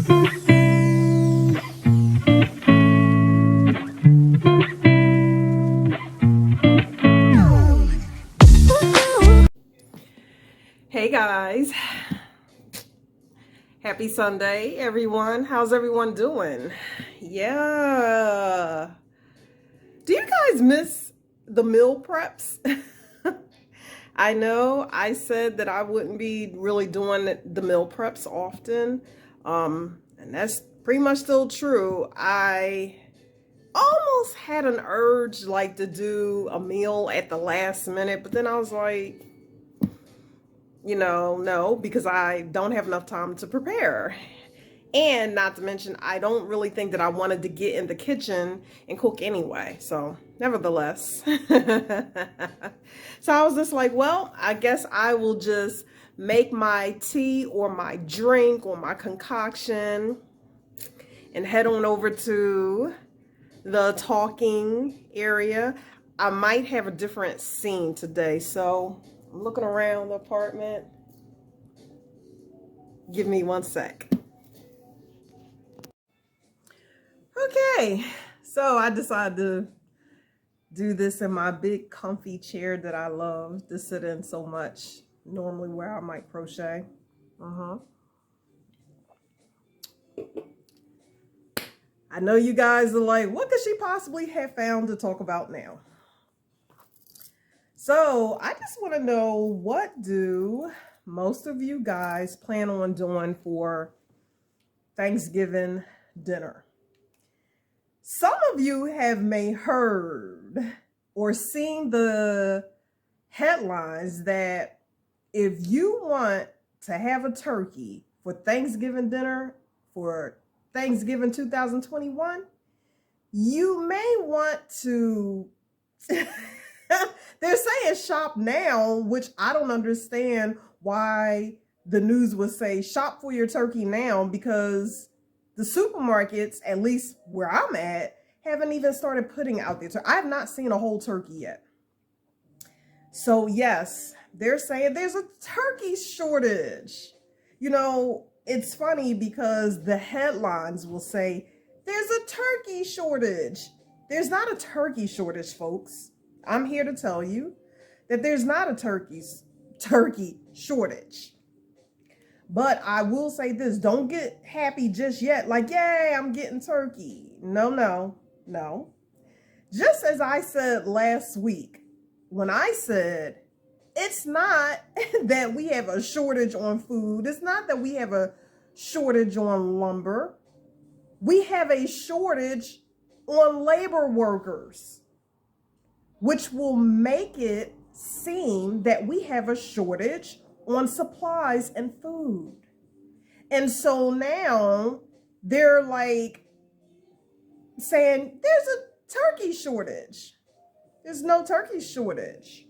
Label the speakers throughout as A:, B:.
A: Hey guys, happy Sunday, everyone. How's everyone doing? Yeah. Do you guys miss the meal preps? I know I said that I wouldn't be really doing the meal preps often. And that's pretty much still true. I almost had an urge like to do a meal at the last minute, but then I was like, no, because I don't have enough time to prepare. And not to mention, I don't really think that I wanted to get in the kitchen and cook anyway. So, nevertheless. So I was just like, well, I guess I will just make my tea or my drink or my concoction and head on over to the talking area. I might have a different scene today. So, I'm looking around the apartment. Give me one sec. Okay, so I decided to do this in my big comfy chair that I love to sit in so much, normally where I might crochet. I know you guys are like, what could she possibly have found to talk about now? So I just want to know, what do most of you guys plan on doing for Thanksgiving dinner? Some of you may heard or seen the headlines that if you want to have a turkey for Thanksgiving dinner for Thanksgiving 2021, you may want to they're saying shop now, which I don't understand why the news would say shop for your turkey now, because the supermarkets, at least where I'm at, haven't even started putting out their turkey. I have not seen a whole turkey yet. So yes, they're saying there's a turkey shortage. It's funny because the headlines will say there's a turkey shortage. There's not a turkey shortage, folks. I'm here to tell you that there's not a turkey shortage. But I will say this, don't get happy just yet. Like, yay, I'm getting turkey. No. Just as I said last week, when I said, it's not that we have a shortage on food. It's not that we have a shortage on lumber. We have a shortage on labor workers, which will make it seem that we have a shortage on supplies and food. And so now they're like saying there's a turkey shortage. There's no turkey shortage.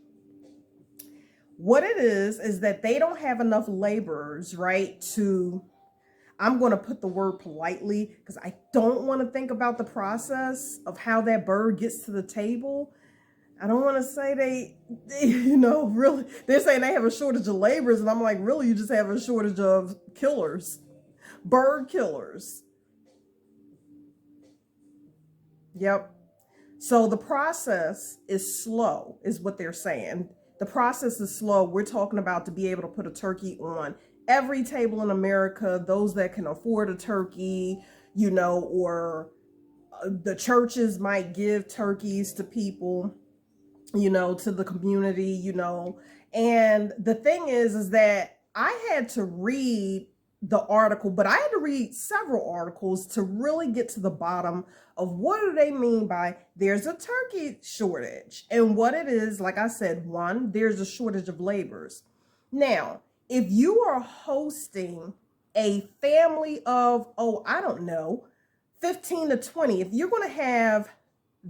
A: What it is that they don't have enough laborers, right, I'm going to put the word politely because I don't want to think about the process of how that bird gets to the table. I don't want to say they really, they're saying they have a shortage of laborers, and I'm like, really, you just have a shortage of killers, bird killers. Yep. So the process is slow, is what they're saying. The process is slow. We're talking about to be able to put a turkey on every table in America, those that can afford a turkey, or the churches might give turkeys to people, to the community, And the thing is that I had to read the article, but I had to read several articles to really get to the bottom of what do they mean by there's a turkey shortage. And what it is, like I said, one, there's a shortage of laborers. Now, if you are hosting a family of, 15 to 20, if you're going to have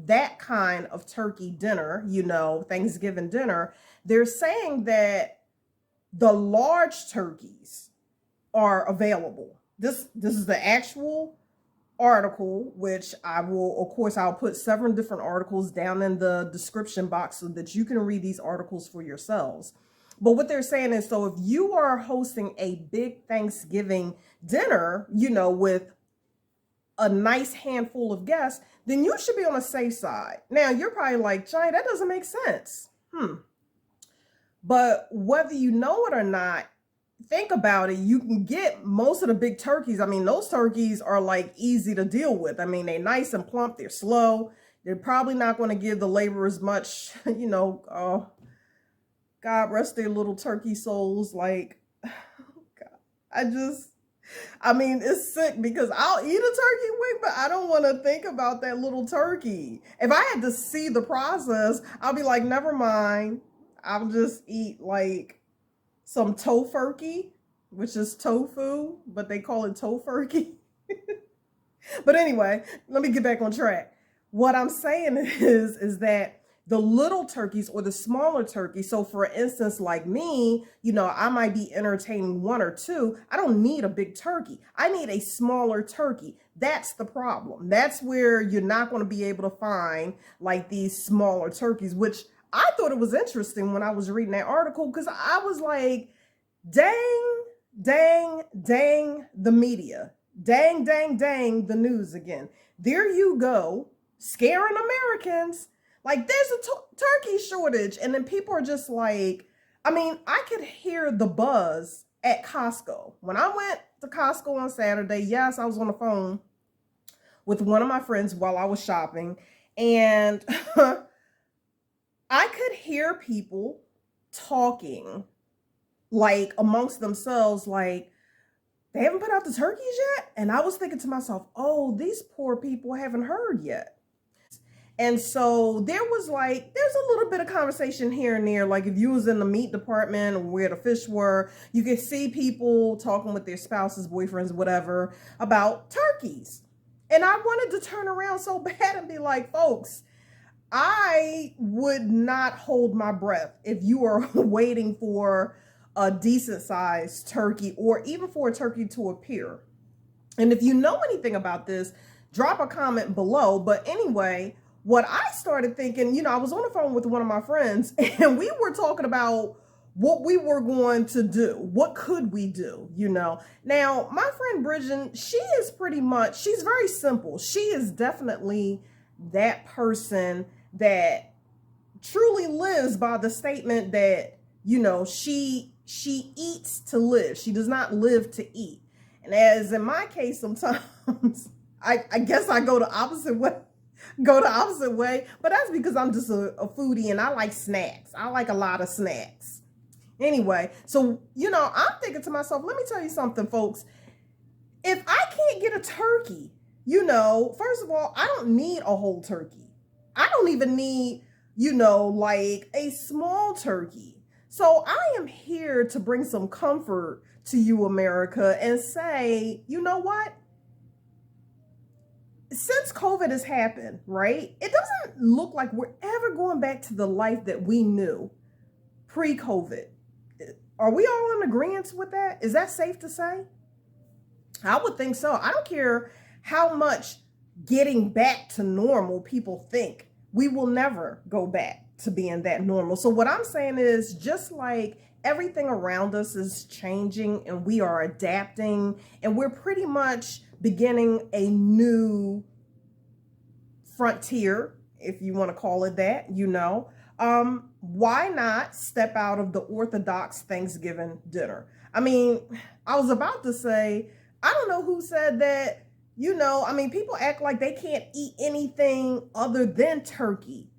A: that kind of turkey dinner, Thanksgiving dinner, they're saying that the large turkeys are available. This is the actual article, which I'll put several different articles down in the description box so that you can read these articles for yourselves. But what they're saying is, so if you are hosting a big Thanksgiving dinner, with a nice handful of guests, then you should be on the safe side. Now, you're probably like, Johnny, that doesn't make sense. But whether you know it or not, think about it. You can get most of the big turkeys. I mean, those turkeys are like easy to deal with. I mean, they're nice and plump. They're slow. They're probably not going to give the laborers much, God rest their little turkey souls. Like, God, it's sick because I'll eat a turkey wing, but I don't want to think about that little turkey. If I had to see the process, I'll be like, never mind. I'll just eat like some tofurkey, which is tofu, but they call it tofurkey. But anyway, let me get back on track. What I'm saying is that the little turkeys or the smaller turkeys, so for instance, like me, I might be entertaining one or two. I don't need a big turkey. I need a smaller turkey. That's the problem. That's where you're not going to be able to find like these smaller turkeys, which I thought it was interesting when I was reading that article, because I was like, dang, the media. Dang, the news again. There you go, scaring Americans. Like, there's a turkey shortage. And then people are just like, I could hear the buzz at Costco. When I went to Costco on Saturday, yes, I was on the phone with one of my friends while I was shopping. And I could hear people talking like amongst themselves, like, they haven't put out the turkeys yet. And I was thinking to myself, oh, these poor people haven't heard yet. And so there's a little bit of conversation here and there. Like if you was in the meat department or where the fish were, you could see people talking with their spouses, boyfriends, whatever, about turkeys. And I wanted to turn around so bad and be like, folks, I would not hold my breath if you are waiting for a decent sized turkey or even for a turkey to appear. And if you know anything about this, drop a comment below. But anyway, what I started thinking, I was on the phone with one of my friends and we were talking about what we were going to do. What could we do? Now my friend Bridget, she's very simple. She is definitely that person that truly lives by the statement that, she eats to live. She does not live to eat. And as in my case, sometimes I guess I go the opposite way, but that's because I'm just a foodie and I like snacks. I like a lot of snacks. Anyway, so, I'm thinking to myself, let me tell you something, folks. If I can't get a turkey, first of all, I don't need a whole turkey. I don't even need, like a small turkey. So I am here to bring some comfort to you, America, and say, you know what? Since COVID has happened, right? It doesn't look like we're ever going back to the life that we knew pre-COVID. Are we all in agreement with that? Is that safe to say? I would think so. I don't care how much getting back to normal people think. We will never go back to being that normal. So what I'm saying is, just like everything around us is changing and we are adapting and we're pretty much beginning a new frontier, if you want to call it that, why not step out of the orthodox Thanksgiving dinner? I was about to say, I don't know who said that, people act like they can't eat anything other than turkey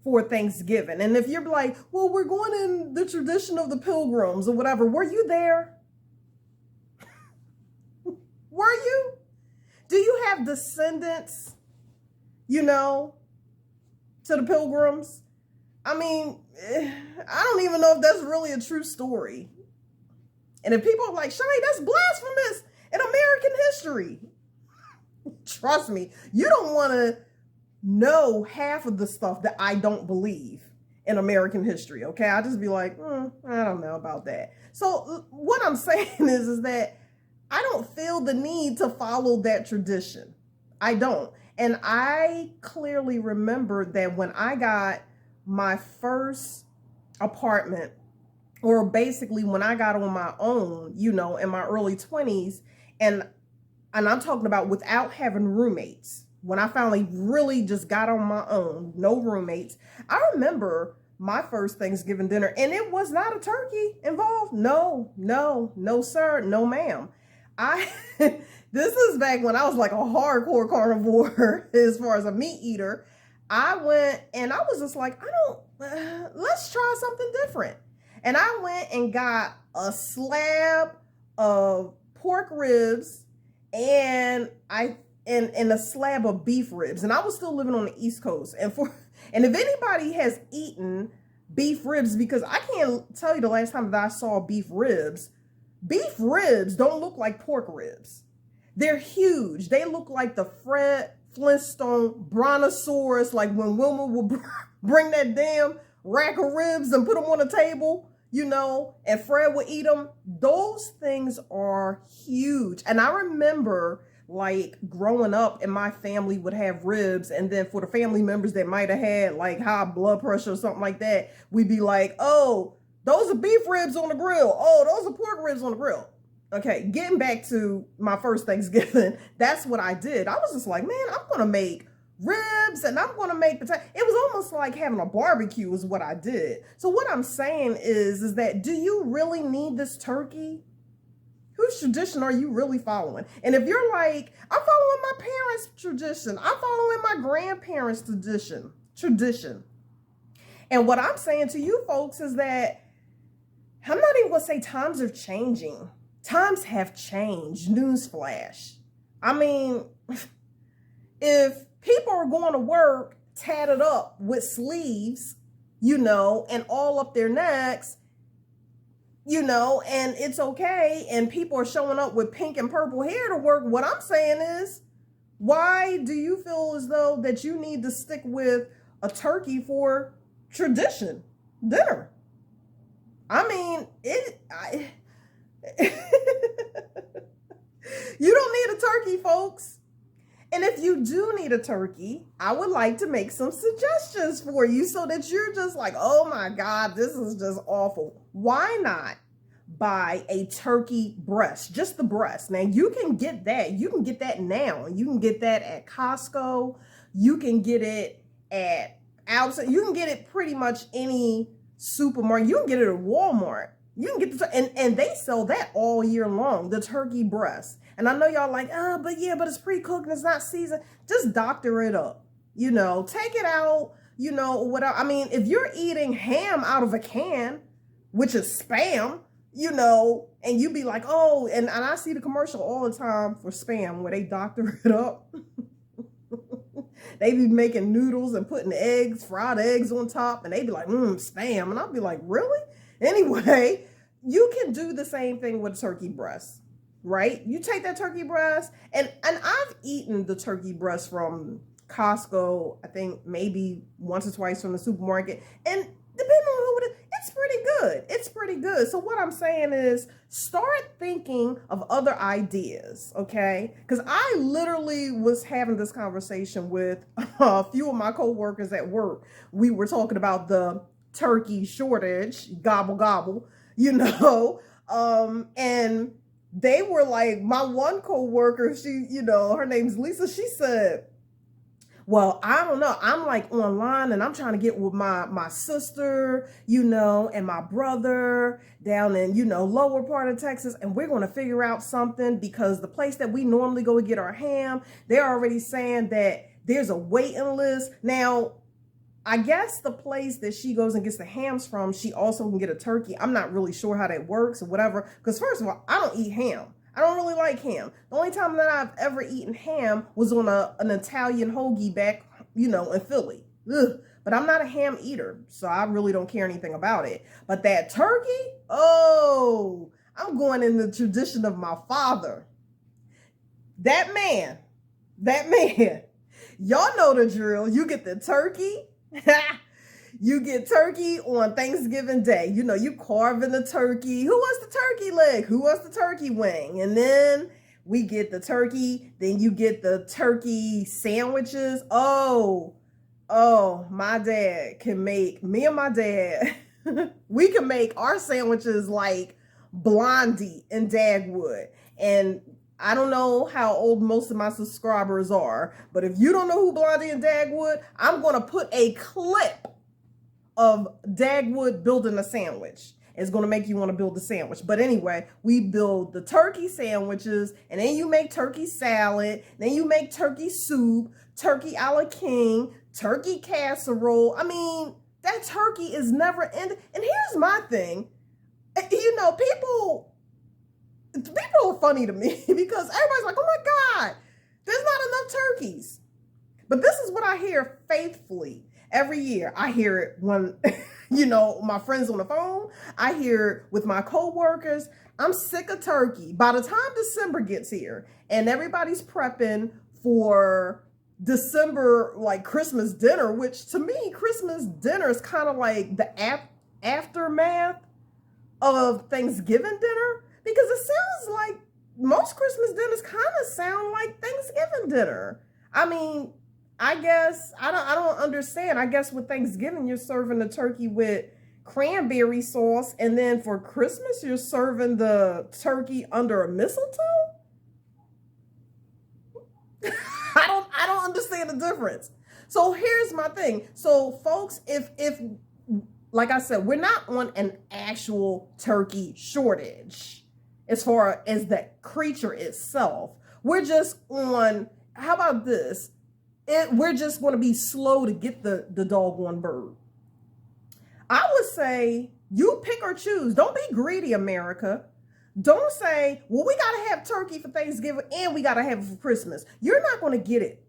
A: for Thanksgiving. And if you're like, well, we're going in the tradition of the Pilgrims or whatever, were you there? Were you? Do you have descendants, to the Pilgrims? I don't even know if that's really a true story. And if people are like, Shani, that's blasphemous in American history. Trust me, you don't want to know half of the stuff that I don't believe in American history, okay? I'll just be like, I don't know about that. So what I'm saying is that I don't feel the need to follow that tradition. I don't. And I clearly remember that when I got my first apartment, or basically when I got on my own, in my early 20s, And I'm talking about without having roommates. When I finally really just got on my own, no roommates, I remember my first Thanksgiving dinner, and it was not a turkey involved. No, no, no, sir, no, ma'am. I this is back when I was like a hardcore carnivore as far as a meat eater. I went and I was just like, I don't. Let's try something different. And I went and got a slab of pork ribs and a slab of beef ribs, and I was still living on the East Coast. And if anybody has eaten beef ribs, because I can't tell you the last time that I saw beef ribs don't look like pork ribs. They're huge. They look like the Fred Flintstone Brontosaurus, like when Wilma would bring that damn rack of ribs and put them on the table, and Fred would eat them. Those things are huge. And I remember like growing up, and my family would have ribs, and then for the family members that might have had like high blood pressure or something like that, we'd be like, oh, those are beef ribs on the grill. Oh, those are pork ribs on the grill. Okay, getting back to my first Thanksgiving, that's what I did. I was just like, man, I'm going to make ribs and I'm going to make potato. It was almost like having a barbecue is what I did. So what I'm saying is that, do you really need this turkey? Whose tradition are you really following? And if you're like, I'm following my parents' tradition, I'm following my grandparents' tradition. And what I'm saying to you folks is that I'm not even going to say times are changing. Times have changed. Newsflash. I mean, if people are going to work tatted up with sleeves, and all up their necks, and it's okay, and people are showing up with pink and purple hair to work, what I'm saying is, why do you feel as though that you need to stick with a turkey for tradition dinner? I mean, you don't need a turkey, folks. And if you do need a turkey, I would like to make some suggestions for you so that you're just like, oh my God, this is just awful. Why not buy a turkey breast, just the breast? Now you can get that. You can get that now. You can get that at Costco. You can get it at outside. You can get it pretty much any supermarket. You can get it at Walmart. You can get and they sell that all year long, the turkey breast. And I know y'all like, but it's pre-cooked and it's not seasoned. Just doctor it up, take it out, whatever. I mean, if you're eating ham out of a can, which is Spam, and you be like, oh, and I see the commercial all the time for Spam where they doctor it up. They be making noodles and putting fried eggs on top, and they be like, Spam. And I'll be like, really? Anyway, you can do the same thing with turkey breast, right? You take that turkey breast, and I've eaten the turkey breast from Costco, I think maybe once or twice from the supermarket, and depending on who it is, it's pretty good. It's pretty good. So what I'm saying is, start thinking of other ideas, okay? Because I literally was having this conversation with a few of my coworkers at work. We were talking about the turkey shortage, gobble gobble, and they were like, my one coworker, she, her name's Lisa, she said, well, I don't know, I'm like online and I'm trying to get with my sister, and my brother down in, lower part of Texas, and we're going to figure out something, because the place that we normally go to get our ham, they're already saying that there's a waiting list. Now, I guess the place that she goes and gets the hams from, she also can get a turkey. I'm not really sure how that works or whatever. Because first of all, I don't eat ham. I don't really like ham. The only time that I've ever eaten ham was on an Italian hoagie back, in Philly. Ugh. But I'm not a ham eater, so I really don't care anything about it. But that turkey, oh, I'm going in the tradition of my father. That man, y'all know the drill. You get the turkey. You get turkey on Thanksgiving Day. You carving the turkey. Who wants the turkey leg? Who wants the turkey wing? And then we get the turkey. Then you get the turkey sandwiches. Oh, my dad can make, me and my dad, we can make our sandwiches like Blondie and Dagwood. And I don't know how old most of my subscribers are, but if you don't know who Blondie and Dagwood, I'm going to put a clip of Dagwood building a sandwich. It's going to make you want to build a sandwich. But anyway, we build the turkey sandwiches, and then you make turkey salad, then you make turkey soup, turkey a la king, turkey casserole. I mean, that turkey is never ending. And here's my thing. You know, people are funny to me because everybody's like, oh my God, there's not enough turkeys. But this is what I hear faithfully every year. I hear it when, you know, my friends on the phone. I hear it with my coworkers. I'm sick of turkey. By the time December gets here and everybody's prepping for December, like Christmas dinner, which to me, Christmas dinner is kind of like the aftermath of Thanksgiving dinner, because it sounds like most Christmas dinners kind of sound like Thanksgiving dinner. I mean, I guess I don't understand. I guess with Thanksgiving you're serving the turkey with cranberry sauce, and then for Christmas you're serving the turkey under a mistletoe. I don't understand the difference. So here's my thing. So folks, if like I said, we're not on an actual turkey shortage as far as the creature itself. We're just on, how about this? We're just going to be slow to get the doggone bird. I would say you pick or choose. Don't be greedy, America. Don't say, well, we got to have turkey for Thanksgiving and we got to have it for Christmas. You're not going to get it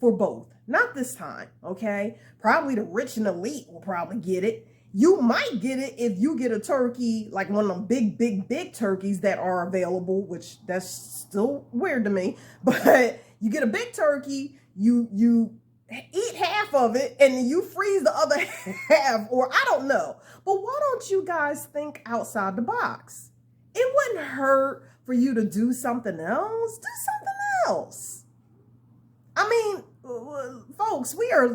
A: for both. Not this time, okay? Probably the rich and elite will probably get it. You might get it if you get a turkey, like one of them big turkeys that are available, which that's still weird to me. But you get a big turkey, you eat half of it, and you freeze the other half, or I don't know. But why don't you guys think outside the box? It wouldn't hurt for you to do something else. Do something else. I mean, folks, we are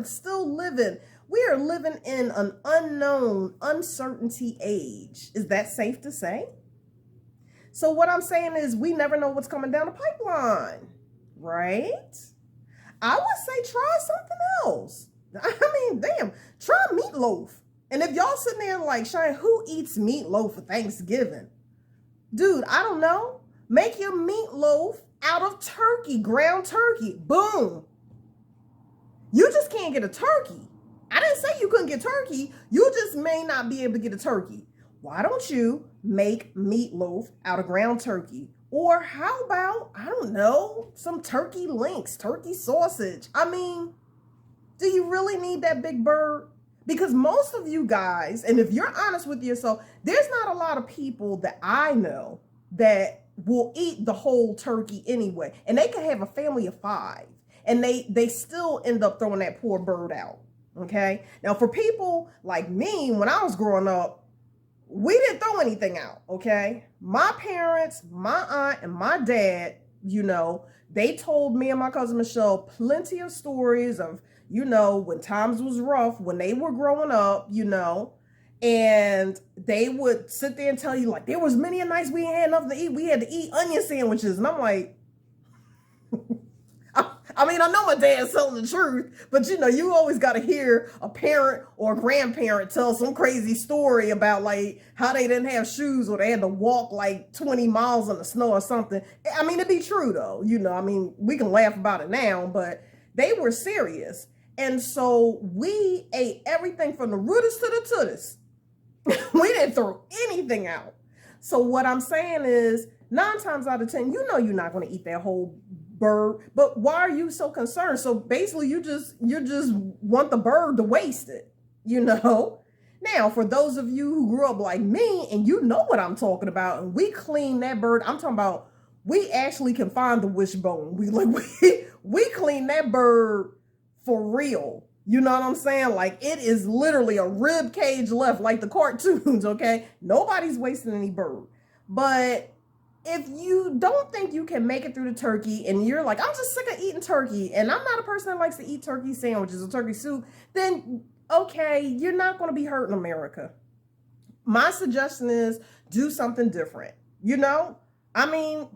A: living in an unknown, uncertainty age. Is that safe to say? So what I'm saying is we never know what's coming down the pipeline, right? I would say try something else. I mean, damn, try meatloaf. And if y'all sitting there like, Cheyenne, who eats meatloaf for Thanksgiving? Dude, I don't know. Make your meatloaf out of turkey, ground turkey. Boom. You just can't get a turkey. I didn't say you couldn't get turkey. You just may not be able to get a turkey. Why don't you make meatloaf out of ground turkey? Or how about, I don't know, some turkey links, turkey sausage? I mean, do you really need that big bird? Because most of you guys, and if you're honest with yourself, there's not a lot of people that I know that will eat the whole turkey anyway. And they could have a family of 5 and they still end up throwing that poor bird out. Okay. Now for people like me, when I was growing up, we didn't throw anything out. Okay. My parents, my aunt and my dad, you know, they told me and my cousin Michelle plenty of stories of, you know, when times was rough, when they were growing up, you know, and they would sit there and tell you like, there was many a nights we ain't had enough to eat. We had to eat onion sandwiches. And I'm like, I mean, I know my dad's telling the truth, but you know, you always got to hear a parent or a grandparent tell some crazy story about like how they didn't have shoes or they had to walk like 20 miles in the snow or something. I mean, it'd be true though. You know, I mean, we can laugh about it now, but they were serious. And so we ate everything from the rooters to the tooties. We didn't throw anything out. So what I'm saying is 9 times out of 10, you know, you're not going to eat that whole bird, but why are you so concerned? So basically you just want the bird to waste it, you know? Now, for those of you who grew up like me and you know what I'm talking about, and we clean that bird, I'm talking about we actually can find the wishbone. We clean that bird for real. You know what I'm saying? Like it is literally a rib cage left, like the cartoons, okay? Nobody's wasting any bird. But if you don't think you can make it through the turkey and you're like, I'm just sick of eating turkey and I'm not a person that likes to eat turkey sandwiches or turkey soup, then okay, you're not going to be hurting America. My suggestion is do something different. You know, I mean,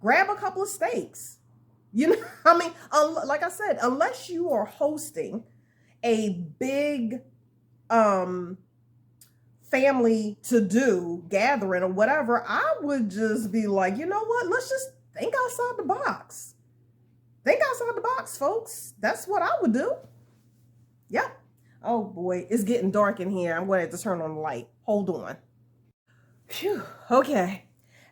A: grab a couple of steaks. You know, I mean, like I said, unless you are hosting a big family to do gathering or whatever, I would just be like, you know what? Let's just think outside the box. Think outside the box, folks. That's what I would do. Yep. Oh boy, it's getting dark in here. I'm going to have to turn on the light. Hold on. Phew. Okay.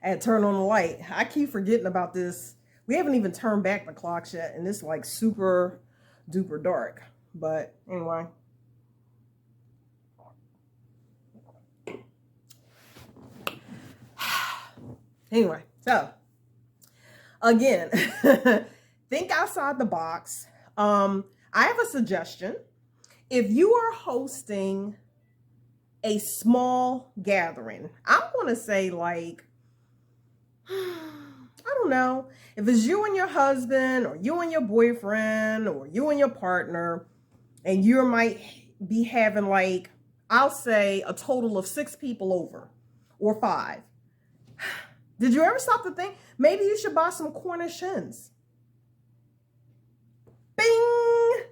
A: I had to turn on the light. I keep forgetting about this. We haven't even turned back the clocks yet, and it's like super duper dark. But anyway. Anyway, so again, think outside the box. I have a suggestion. If you are hosting a small gathering, I'm going to say like, I don't know, if it's you and your husband or you and your boyfriend or you and your partner, and you might be having like, I'll say a total of 6 people over or 5. Did you ever stop to think maybe you should buy some Cornish hens? Bing!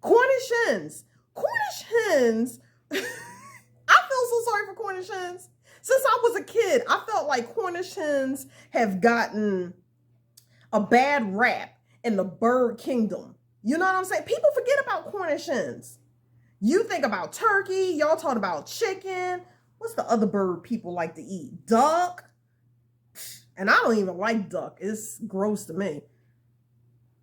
A: Cornish hens. Cornish hens. I feel so sorry for Cornish hens. Since I was a kid, I felt like Cornish hens have gotten a bad rap in the bird kingdom. You know what I'm saying? People forget about Cornish hens. You think about turkey. Y'all talk about chicken. What's the other bird people like to eat? Duck. And I don't even like duck. It's gross to me.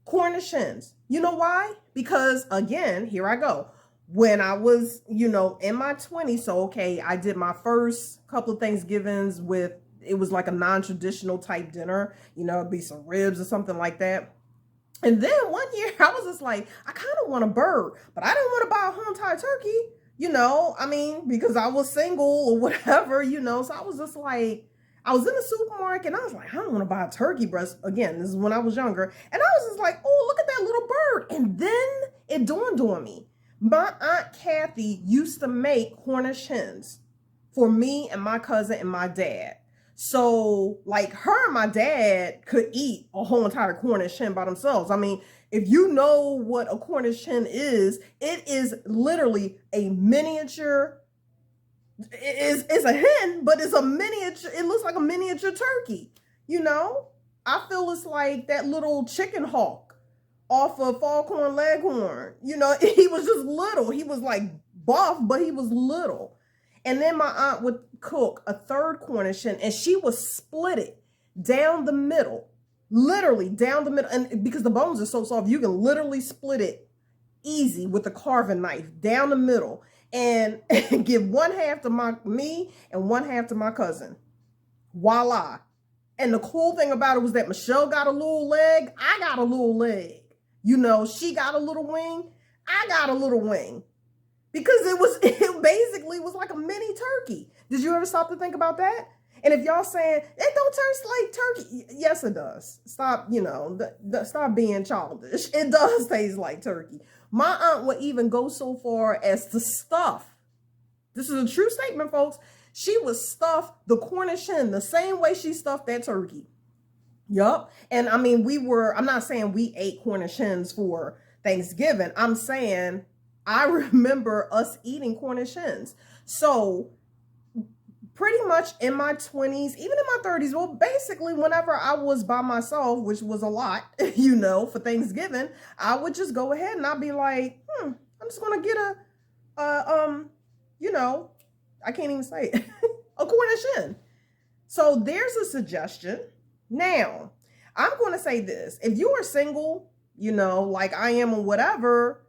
A: Cornish hens. You know why? Because again, here I go. When I was, in my 20s, so okay, I did my first couple of Thanksgivings with, it was like a non-traditional type dinner, it'd be some ribs or something like that. And then one year I was just like, I kind of want a bird, but I didn't want to buy a whole entire turkey, because I was single or whatever, so I was just like, I was in the supermarket and I was like, I don't want to buy a turkey breast. Again, this is when I was younger. And I was just like, oh, look at that little bird. And then it dawned on me. My Aunt Kathy used to make Cornish hens for me and my cousin and my dad. So like her and my dad could eat a whole entire Cornish hen by themselves. I mean, if you know what a Cornish hen is, it is literally a miniature. It's a hen, but it's a miniature. It looks like a miniature turkey. I feel it's like that little chicken hawk off of Foghorn Leghorn. He was just little. He was like buff, but he was little. And then my aunt would cook a third Cornish hen, and she would split it down the middle, literally down the middle. And because the bones are so soft, you can literally split it easy with a carving knife down the middle. And give one half to me and one half to my cousin. Voila. And the cool thing about it was that Michelle got a little leg. I got a little leg. She got a little wing. I got a little wing. Because it basically was like a mini turkey. Did you ever stop to think about that? And if y'all saying, it don't taste like turkey. Yes, it does. Stop, stop being childish. It does taste like turkey. My aunt would even go so far as to stuff. This is a true statement, folks. She would stuff the Cornish hen the same way she stuffed that turkey. Yup. And I mean, I'm not saying we ate Cornish hens for Thanksgiving. I'm saying I remember us eating Cornish hens. So pretty much in my 20s, even in my 30s, well, basically whenever I was by myself, which was a lot, for Thanksgiving, I would just go ahead and I'd be like, I'm just going to get I can't even say it, a Cornish hen. So there's a suggestion. Now, I'm going to say this. If you are single, like I am or whatever,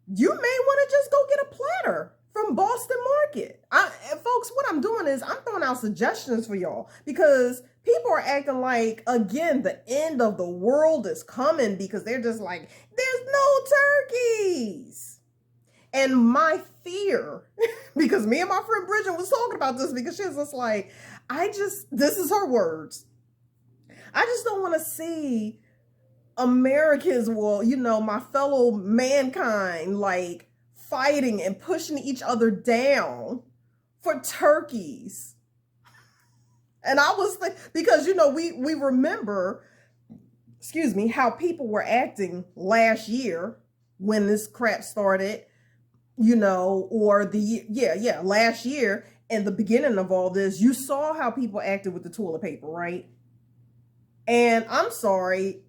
A: you may want to just go get a platter from Boston Market. Folks, what I'm doing is I'm throwing out suggestions for y'all because people are acting like, again, the end of the world is coming because they're just like, there's no turkeys. And my fear, because me and my friend Bridget was talking about this because she was just like, this is her words. I just don't want to see Americans, my fellow mankind, like, fighting and pushing each other down for turkeys. And I was because we remember, excuse me, how people were acting last year when this crap started, or last year and the beginning of all this. You saw how people acted with the toilet paper, right? And I'm sorry,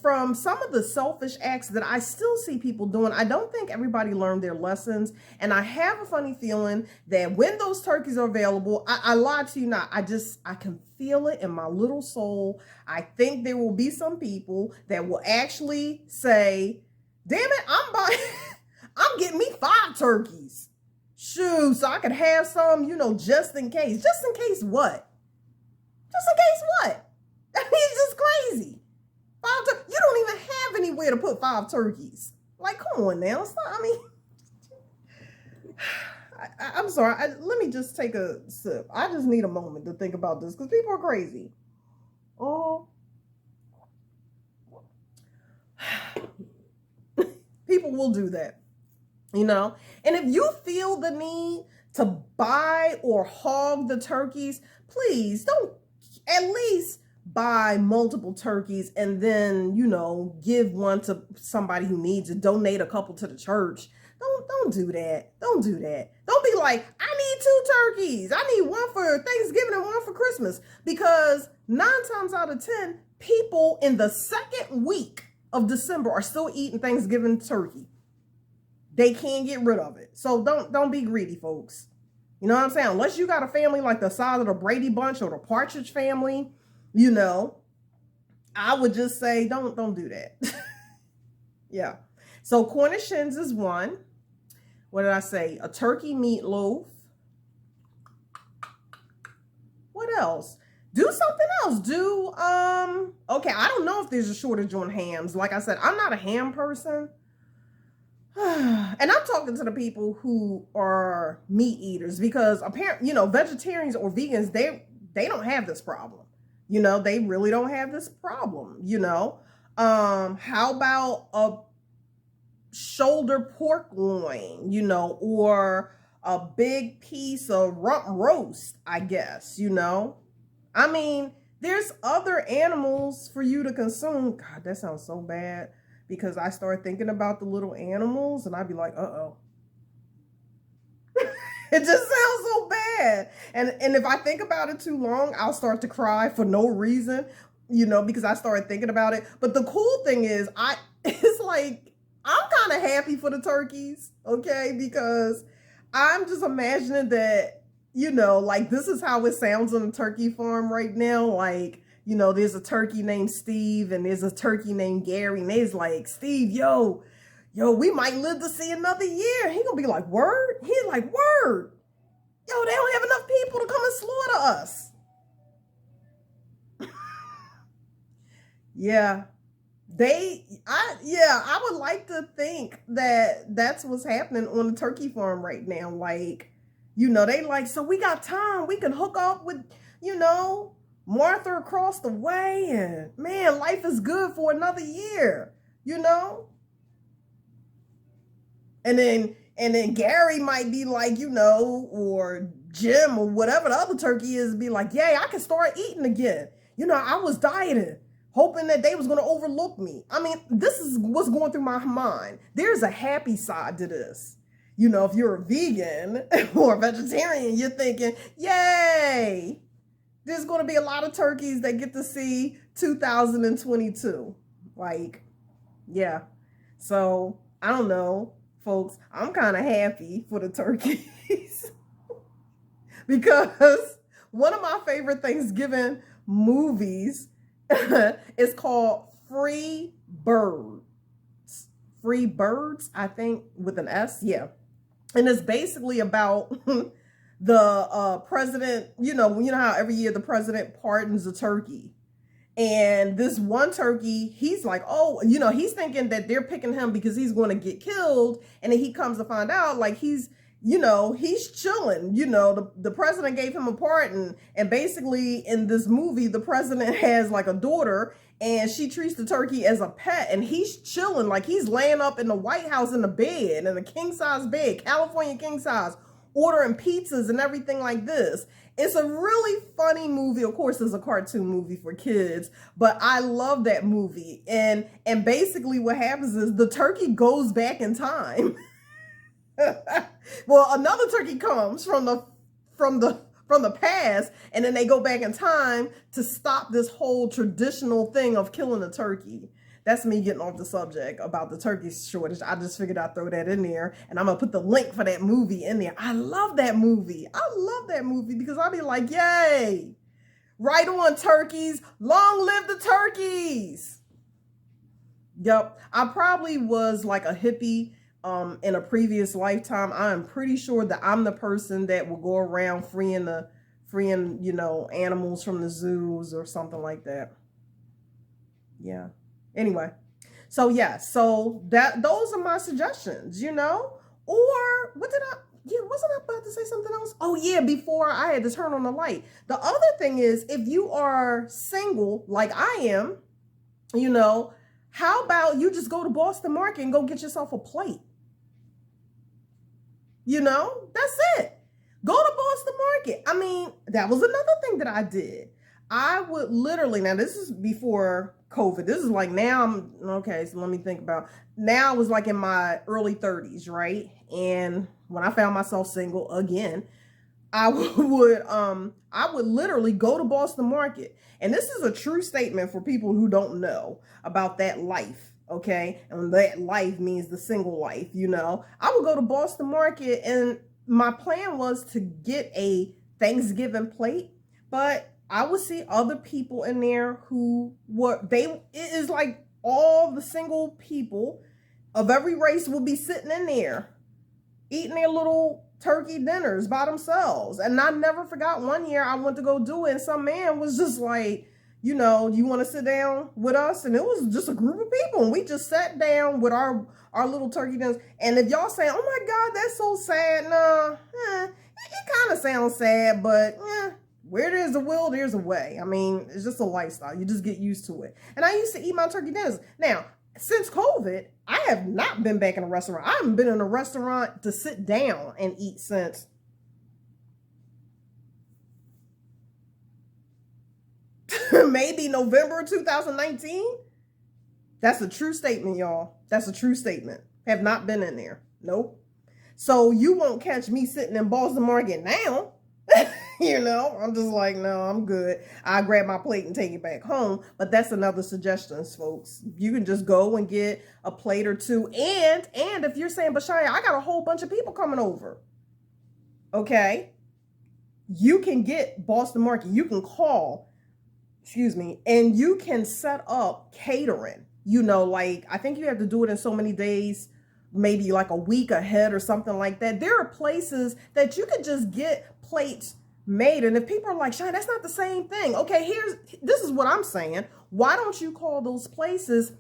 A: from some of the selfish acts that I still see people doing, I don't think everybody learned their lessons. And I have a funny feeling that when those turkeys are available, I lie to you not, I can feel it in my little soul. I think there will be some people that will actually say, damn it, I'm getting me 5 turkeys. Shoot, so I could have some, just in case. Just in case what? Just in case what? I mean, it's just crazy. You don't even have anywhere to put 5 turkeys. Like, come on now. I'm sorry. Let me just take a sip. I just need a moment to think about this because people are crazy. Oh. People will do that, And if you feel the need to buy or hog the turkeys, please don't, at least buy multiple turkeys and then, give one to somebody who needs it, donate a couple to the church. Don't do that. Don't do that. Don't be like, I need 2 turkeys. I need one for Thanksgiving and one for Christmas. Because 9 times out of 10, people in the second week of December are still eating Thanksgiving turkey. They can't get rid of it. So don't be greedy, folks. You know what I'm saying? Unless you got a family like the size of the Brady Bunch or the Partridge Family, I would just say don't do that. Yeah. So Cornish hens is one. What did I say? A turkey meatloaf. What else? Do something else. Okay, I don't know if there's a shortage on hams. Like I said, I'm not a ham person. And I'm talking to the people who are meat eaters because apparently, vegetarians or vegans, they don't have this problem. They really don't have this problem, How about a shoulder pork loin, or a big piece of rump roast, I guess, I mean, there's other animals for you to consume. God, that sounds so bad because I start thinking about the little animals and I'd be like, uh-oh. It just sounds so bad. And if I think about it too long, I'll start to cry for no reason, because I started thinking about it. But the cool thing is it's like, I'm kind of happy for the turkeys, okay? Because I'm just imagining that, like this is how it sounds on a turkey farm right now. Like, there's a turkey named Steve and there's a turkey named Gary. And they's like, Steve, yo, we might live to see another year. He gonna be like, word? He's like, word. Yo, they don't have enough people to come and slaughter us. Yeah. I would like to think that that's what's happening on the turkey farm right now. Like, they like, so we got time. We can hook up with, Martha across the way. And man, life is good for another year, And then Gary might be like, or Jim or whatever the other turkey is, be like, yay, I can start eating again. I was dieting, hoping that they was going to overlook me. I mean, this is what's going through my mind. There's a happy side to this. If you're a vegan or a vegetarian, you're thinking, yay, there's going to be a lot of turkeys that get to see 2022. Like, yeah. So, I don't know, folks. I'm kind of happy for the turkeys. Because one of my favorite Thanksgiving movies is called Free Birds. Free Birds, I think, with an S. Yeah. And it's basically about the president, how every year the president pardons a turkey. And this one turkey, he's like, oh, he's thinking that they're picking him because he's going to get killed. And then he comes to find out like he's chilling. The president gave him a pardon. And basically in this movie, the president has like a daughter and she treats the turkey as a pet and he's chilling. Like he's laying up in the White House in the bed, in a king size bed, California king size, ordering pizzas and everything like this. It's a really funny movie. Of course, it's a cartoon movie for kids, but I love that movie. And basically what happens is the turkey goes back in time. Well, another turkey comes from the past, and then they go back in time to stop this whole traditional thing of killing a turkey. That's me getting off the subject about the turkey shortage. I just figured I'd throw that in there, and I'm gonna put the link for that movie in there. I love that movie. I love that movie because I'll be like, yay, right on, turkeys. Long live the turkeys. Yep. I probably was like a hippie in a previous lifetime. I'm pretty sure that I'm the person that will go around freeing, animals from the zoos or something like that. Yeah. Anyway, so yeah, so those are my suggestions, or what did wasn't I about to say something else? Oh yeah, before I had to turn on the light. The other thing is, if you are single like I am, how about you just go to Boston Market and go get yourself a plate? That's it. Go to Boston Market. I mean, that was another thing that I did. I would literally, now this is before COVID. This is like now okay, so let me think about, now I was like in my early 30s, right? And when I found myself single again, I would literally go to Boston Market. And this is a true statement for people who don't know about that life. Okay. And that life means the single life, I would go to Boston Market, and my plan was to get a Thanksgiving plate, but I would see other people in there who it is like all the single people of every race will be sitting in there eating their little turkey dinners by themselves. And I never forgot one year I went to go do it, and some man was just like, you want to sit down with us? And it was just a group of people, and we just sat down with our little turkey dinners. And if y'all say, oh my God, that's so sad, it kind of sounds sad, but where there's a will, there's a way. I mean, it's just a lifestyle. You just get used to it. And I used to eat my turkey dinners. Now, since COVID, I have not been back in a restaurant. I haven't been in a restaurant to sit down and eat since maybe November 2019. That's a true statement, y'all. That's a true statement. Have not been in there. Nope. So you won't catch me sitting in Boston Market now. I'm just like, no, I'm good. I grab my plate and take it back home. But that's another suggestion, folks. You can just go and get a plate or two. And if you're saying, Bashaya, I got a whole bunch of people coming over. Okay. You can get Boston Market. You can call, and you can set up catering. Like, I think you have to do it in so many days, maybe like a week ahead or something like that. There are places that you could just get plates made. And if people are like, Shine, that's not the same thing. Okay, this is what I'm saying. Why don't you call those places,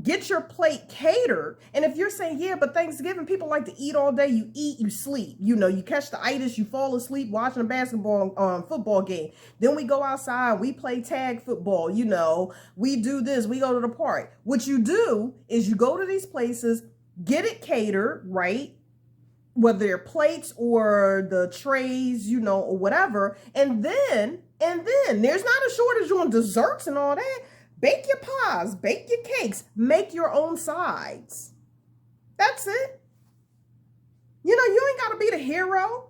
A: get your plate catered? And if you're saying, yeah, but Thanksgiving, people like to eat all day. You eat, you sleep. You catch the itis, you fall asleep watching a football game. Then we go outside, we play tag football. We do this, we go to the park. What you do is you go to these places, get it catered, right? Whether they're plates or the trays, or whatever. And then there's not a shortage on desserts and all that. Bake your pies, bake your cakes, make your own sides. That's it. You ain't got to be the hero.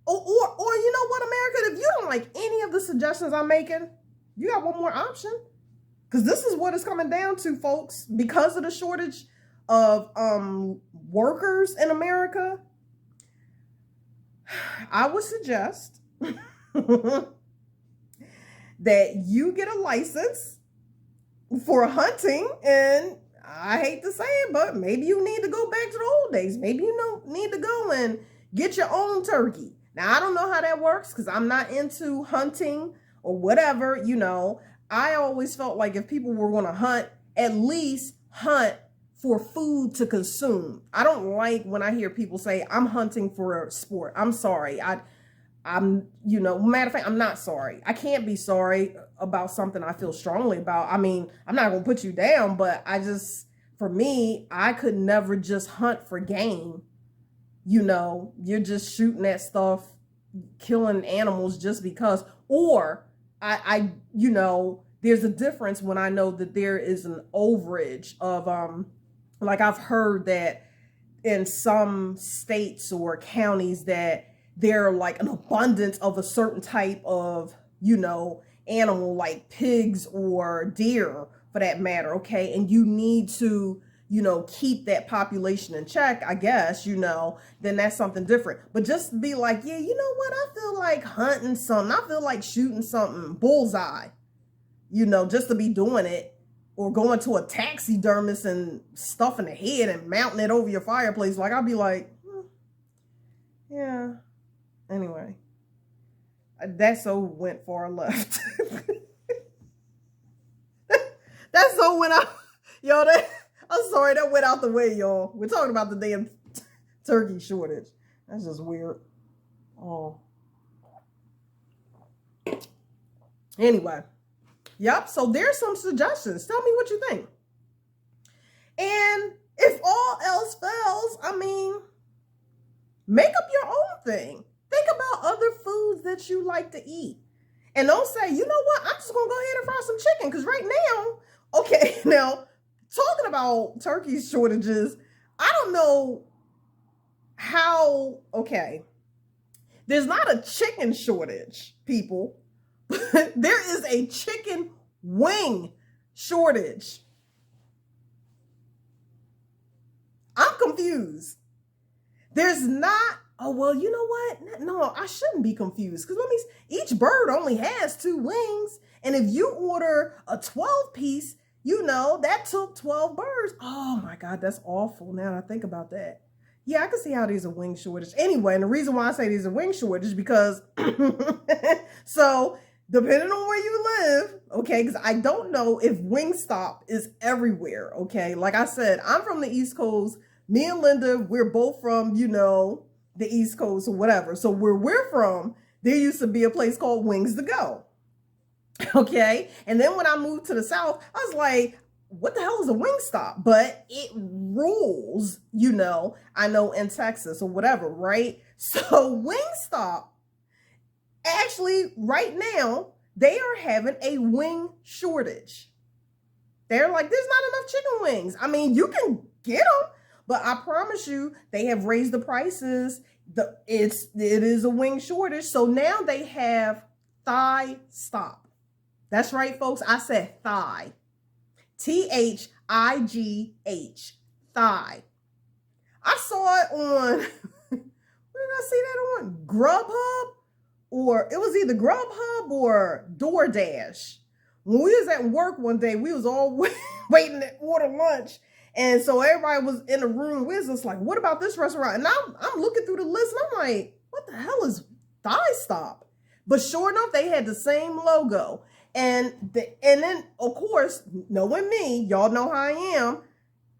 A: Or you know what, America? If you don't like any of the suggestions I'm making, you got one more option. Because this is what it's coming down to, folks. Because of the shortage of workers in America, I would suggest that you get a license for hunting. And I hate to say it, but maybe you need to go back to the old days. Maybe you need to go and get your own turkey. Now, I don't know how that works because I'm not into hunting or whatever. I always felt like if people were going to hunt, at least hunt for food to consume. I don't like when I hear people say, I'm hunting for a sport. I'm sorry. I'm matter of fact, I'm not sorry. I can't be sorry about something I feel strongly about. I mean, I'm not going to put you down, but for me, I could never just hunt for game you're just shooting at stuff, killing animals just because. Or there's a difference when I know that there is an overage of like I've heard that in some states or counties that there like an abundance of a certain type of, animal like pigs or deer for that matter, okay? And you need to, keep that population in check, I guess, then that's something different. But just to be like, yeah, you know what? I feel like hunting something. I feel like shooting something bullseye, just to be doing it, or going to a taxidermist and stuffing the head and mounting it over your fireplace. Like, I'll be like, yeah. Anyway, that so went far left. That so went out. Yo, I'm sorry, that went out the way, y'all. We're talking about the damn turkey shortage. That's just weird. Oh. Anyway. Yep, so there's some suggestions. Tell me what you think. And if all else fails, make up your own thing. Think about other foods that you like to eat. And don't say, you know what, I'm just going to go ahead and fry some chicken. Because right now, okay, now, talking about turkey shortages, I don't know how, okay, there's not a chicken shortage, people. There is a chicken wing shortage. I'm confused. There's not, oh, well, you know what? No, I shouldn't be confused. Because each bird only has 2 wings. And if you order a 12-piece, that took 12 birds. Oh my God, that's awful now that I think about that. Yeah, I can see how there's a wing shortage. Anyway, and the reason why I say there's a wing shortage is because, so depending on where you live, okay, because I don't know if Wingstop is everywhere, okay? Like I said, I'm from the East Coast. Me and Linda, we're both from, the East Coast or whatever. So where we're from, there used to be a place called Wings to Go, okay? And then when I moved to the South, I was like, what the hell is a Wingstop? But it rules, I know in Texas or whatever, right? So Wingstop, actually, right now, they are having a wing shortage. They're like, there's not enough chicken wings. You can get them, but I promise you, they have raised the prices. It is a wing shortage. So now they have Thigh Stop. That's right, folks. I said thigh. THIGH. Thigh. I saw it on, where did I see that on? Grubhub? Or it was either Grubhub or DoorDash. When we was at work one day, we was all waiting to order lunch. And so everybody was in the room. We was just like, what about this restaurant? And I'm looking through the list and I'm like, what the hell is Thigh Stop? But sure enough, they had the same logo. And then, of course, knowing me, y'all know how I am,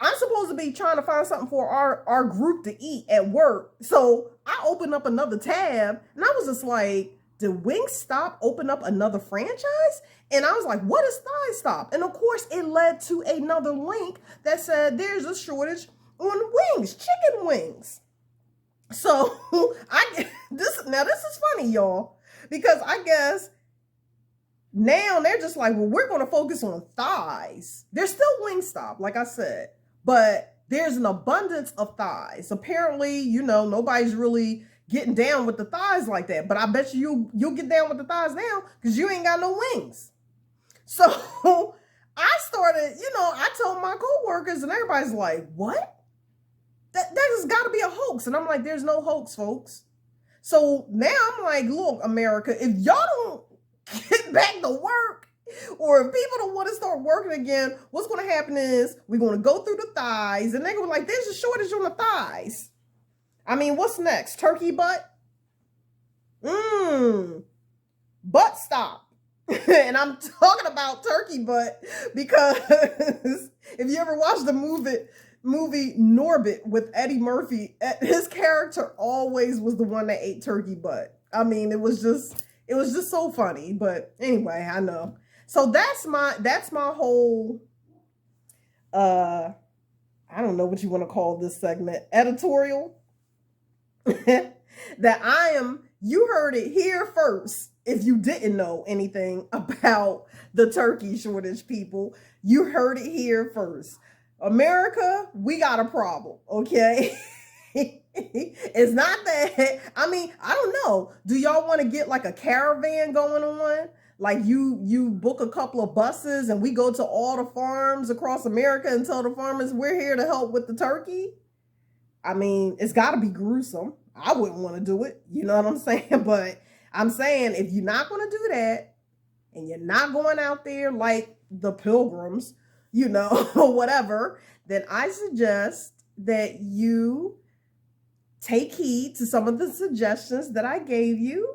A: I'm supposed to be trying to find something for our group to eat at work. So I opened up another tab and I was just like, did Wingstop open up another franchise? And I was like, what is Thigh Stop? And of course, it led to another link that said there's a shortage on wings, chicken wings. So this is funny, y'all, because I guess now they're just like, well, we're going to focus on thighs. There's still Wingstop, like I said, but there's an abundance of thighs. Apparently, nobody's really getting down with the thighs like that. But I bet you'll get down with the thighs now because you ain't got no wings. So I started, I told my coworkers and everybody's like, what? That has got to be a hoax. And I'm like, there's no hoax, folks. So now I'm like, look, America, if y'all don't get back to work, or if people don't want to start working again, what's going to happen is we're going to go through the thighs and they're going to be like, there's a shortage on the thighs. What's next? Turkey butt? Butt stop. And I'm talking about turkey butt because if you ever watched the movie Norbit with Eddie Murphy, his character always was the one that ate turkey butt. It was just so funny. But anyway, I know. So that's my whole I don't know what you want to call this segment, editorial. you heard it here first. If you didn't know anything about the turkey shortage, people, you heard it here first. America, we got a problem, okay? It's not that, I mean, I don't know. Do y'all want to get like a caravan going on? Like you book a couple of buses and we go to all the farms across America and tell the farmers we're here to help with the turkey? I mean, it's got to be gruesome. I wouldn't want to do it. You know what I'm saying? But I'm saying if you're not going to do that and you're not going out there like the pilgrims, you know, or whatever, then I suggest that you take heed to some of the suggestions that I gave you.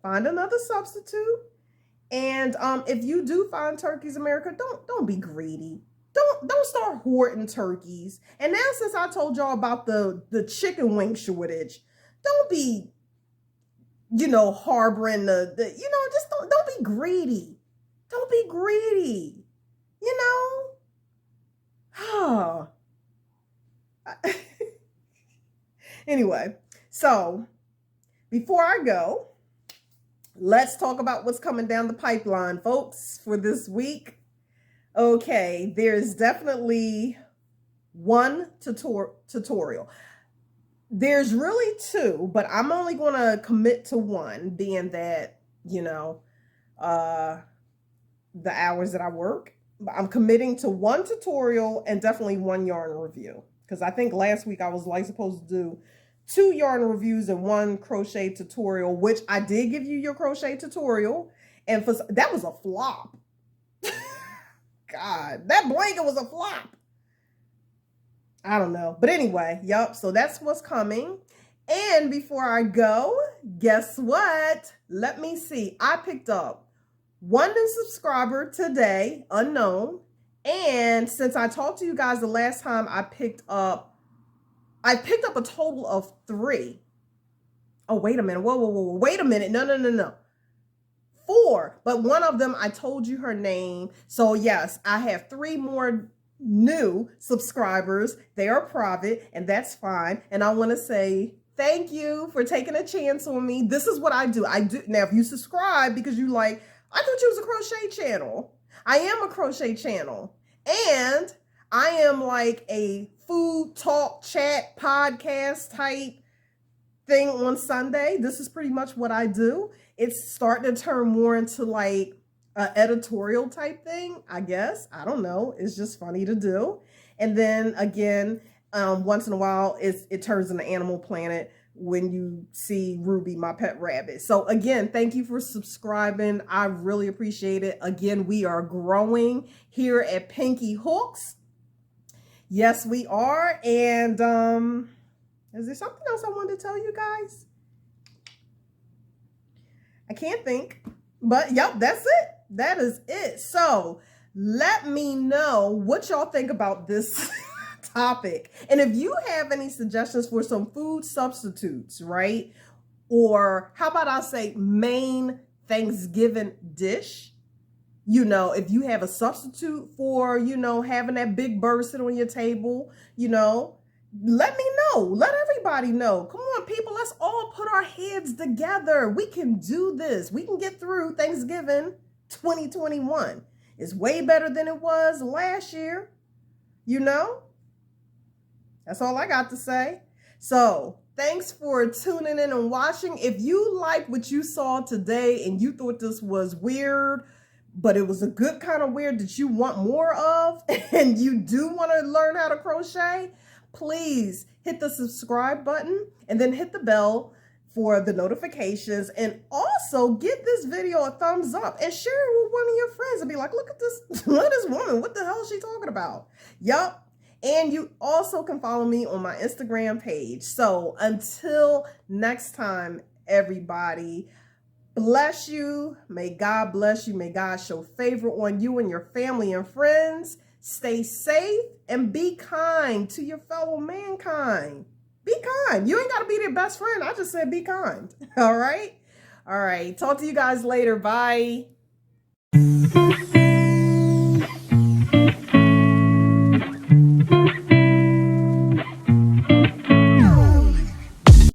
A: Find another substitute. And if you do find turkeys, America, don't be greedy. Don't start hoarding turkeys. And now, since I told y'all about the chicken wing shortage, don't be, you know, harboring just don't be greedy. Don't be greedy. You know? Anyway, so before I go, let's talk about what's coming down the pipeline, folks, for this week. Okay, there's definitely one tutorial. There's really two, but I'm only going to commit to one, being that, you know, the hours that I work. I'm committing to one tutorial and definitely one yarn review. Because I think last week I was like supposed to do 2 yarn reviews and 1 crochet tutorial, which I did give you your crochet tutorial. And that was a flop. God, that blanket was a flop. I don't know. But anyway, yep. So that's what's coming. And before I go, guess what? Let me see. I picked up 1 new subscriber today, unknown. And since I talked to you guys the last time, I picked up a total of 3. Oh, wait a minute. Whoa. Wait a minute. No. 4, but one of them, I told you her name. So yes, I have 3 more new subscribers. They are private, and that's fine. And I want to say thank you for taking a chance on me. This is what I do. Now, if you subscribe because you like, I thought you was a crochet channel. I am a crochet channel, and I am like a food talk chat podcast type thing on Sunday. This is pretty much what I do. It's starting to turn more into like an editorial type thing, I guess. I don't know. It's just funny to do. And then again, once in a while, it turns into Animal Planet when you see Ruby, my pet rabbit. So again, thank you for subscribing. I really appreciate it. Again, we are growing here at Pinky Hooks. Yes, we are. And is there something else I wanted to tell you guys? I can't think, but yep, that's it. That is it. So let me know what y'all think about this topic. And if you have any suggestions for some food substitutes, right? Or how about I say main Thanksgiving dish? You know, if you have a substitute for, you know, having that big bird sit on your table, you know, let me know. Let everybody know. Come on, people. Let's all put our heads together. We can do this. We can get through Thanksgiving 2021. It's way better than it was last year. You know? That's all I got to say. So, thanks for tuning in and watching. If you like what you saw today and you thought this was weird, but it was a good kind of weird that you want more of, and you do want to learn how to crochet, please hit the subscribe button and then hit the bell for the notifications, and also give this video a thumbs up and share it with one of your friends and be like, look at this, look at this woman, what the hell is she talking about? Yup. And you also can follow me on my Instagram page. So until next time, everybody, bless you. May God bless you. May God show favor on you and your family and friends. Stay safe and be kind to your fellow mankind. Be kind. You ain't got to be their best friend. I just said be kind. All right. All right. Talk to you guys later. Bye.